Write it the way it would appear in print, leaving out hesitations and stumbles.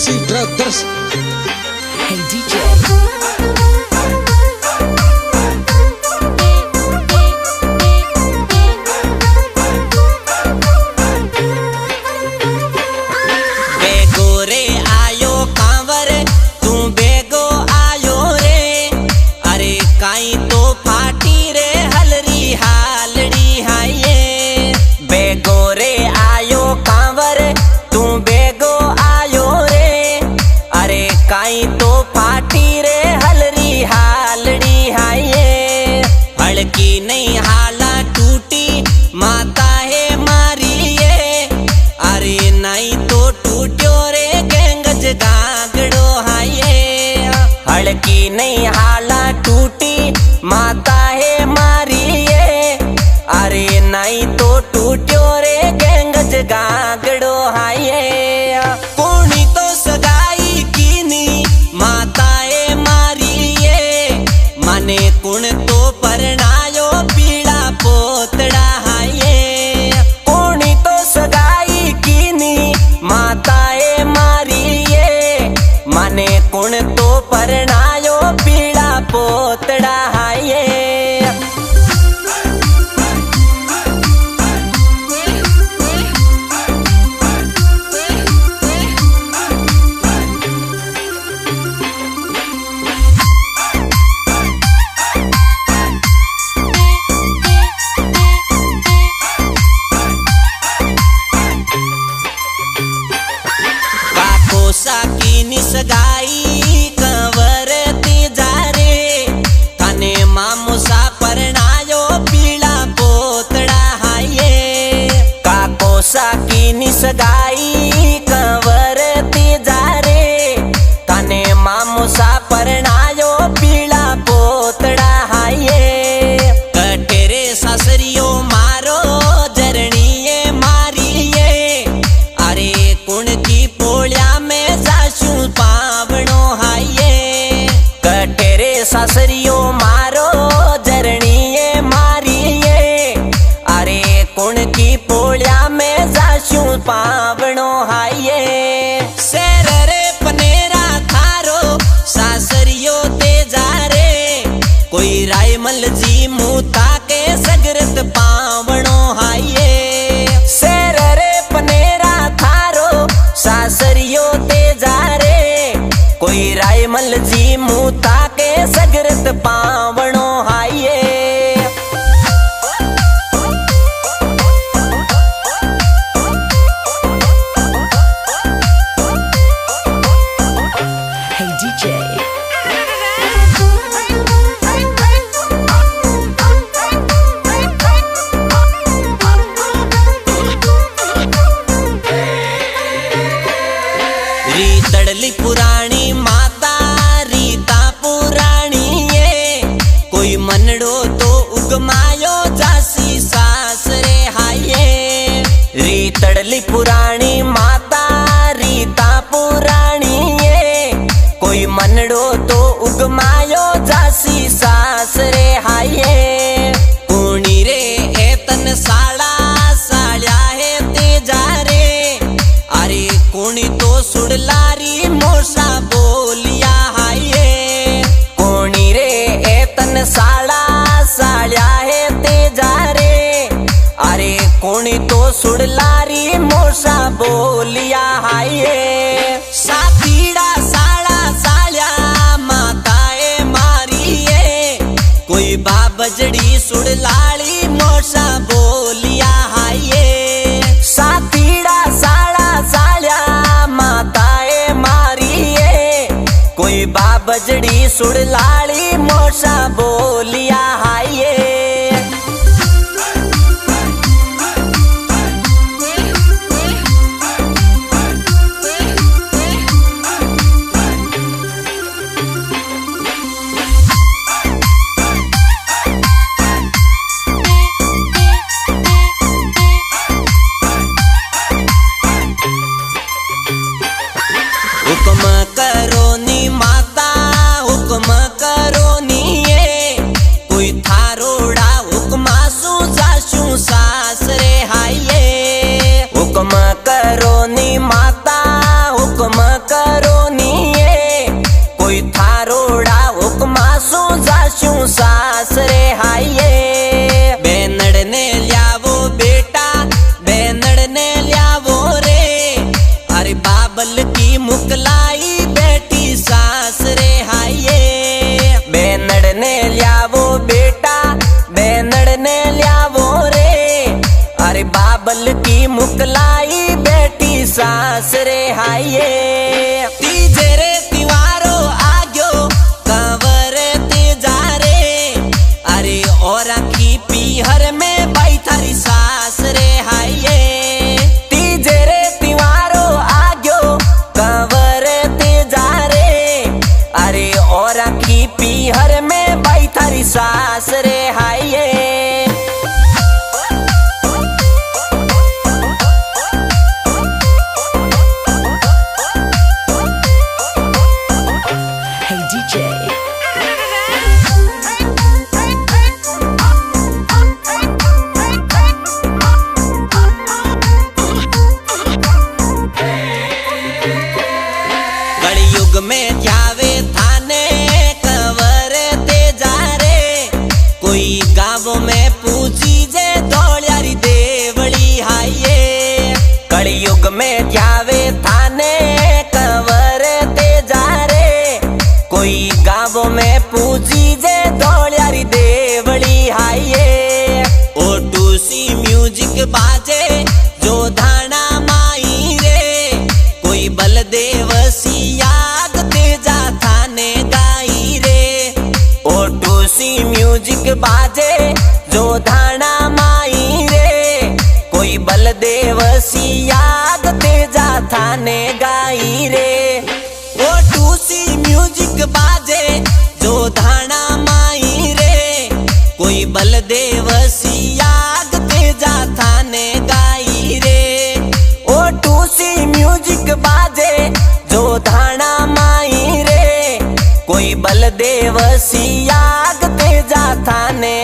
MC Brothers. Hey DJ. काई तो फाटी रे हलरी हालड़ी हाये हड़की नहीं हाला टूटी माता है मारी ये अरे नहीं तो टूट्यो रे गेंगज गागड़ो हाये हड़की नहीं हाला टूटी माता है मारी ये अरे नहीं तो टूट्यो रे गेंगज गागड़ो हाये कोणी तो सगाई कीनी माताए मारिए माने कुण तो परणायो पीड़ा पोतड़ा हाये कोणी तो सगाई कीनी माताए मारिए माने कुण तो परणायो पीड़ा पोतड़ा हाये की निसगाई कंवर जारे थाने मामुसा परणायो पीड़ा पोतड़ा हाये काकोसा की निसगाई कंवर जारे थाने मामुसा परणायो पीड़ा पोतड़ा हाये कटेरे सासरियो मारो जरणीए मारिए अरे कुण की पोळ्या पावणो हाये कटेरे सासरियो मारो जरणीए मारिए अरे कुण की पोळ्या में जाशू पावणो हाये शेर रे पनेरा थारो सासरियो ते जारे कोई रायमल जी मुता के सगरत पावणो हाये शेर रे पनेरा थारो सासरियो ते कोई रायमल जी मुता के सगरत पावणो हाये Hey DJ. रीतड़ली पुरानी माता रीता पुरानी ये कोई मनड़ो तो उगमायो जासी सास रे हाये रीतड़ली पुरानी माता रीता पुरानी ये कोई मनड़ो तो उगमायो जासी सास रे हाये कुणी रे एतन साड़ा साळ्या है ते जारे अरे कुणी तो सुड़लारी मोसा बोलिया हाये कोणी रे एतन साड़ा साळ्या है ते जारे अरे कोणी तो सुड़लारी मोसा बोलिया हाये सातीड़ा साड़ा साळ्या माताए मारिए कोई बाबजड़ी सुड़लारी मोसा बोलिया हाये सातीड़ा साड़ा साळ्या माताए मारिए कोई बाबजड़ी सुड़लाली मोसा बोलिया हाये हुक्म करो नी माता हुक्म करो नी ये और की पीहर में बाई थारी सास रे हाये तीजे रे तिवारो आग्यो कंवर ते जा रे अरे और की पीहर में बाई थारी सास रे हाये Hey DJ. कलयुग में जावे थाने कंवर ते जा रे कोई गाँव में पूछी जे दौड़ारी देवड़ी हाये कलयुग में जावे थाने कंवर ते जा रे कोई गाँव में पूछी जे दौड़ारी देवड़ी हाये ओ टूसी म्यूजिक बाजे जो धाना माई रे कोई बलदेव सियाग तेजा थाने गाई रे ओ टूसी म्यूजिक बाजे जो धाना माई रे कोई बलदेव सियाग तेजा थाने गाई रे ओ टूसी म्यूजिक बाजे जो धाना माई रे कोई बलदेव सियाग तेजा थाने गाई रे ओ टूसी म्यूजिक बाजे जो धाना माई रे कोई बलदेव सियाग तेजा थाने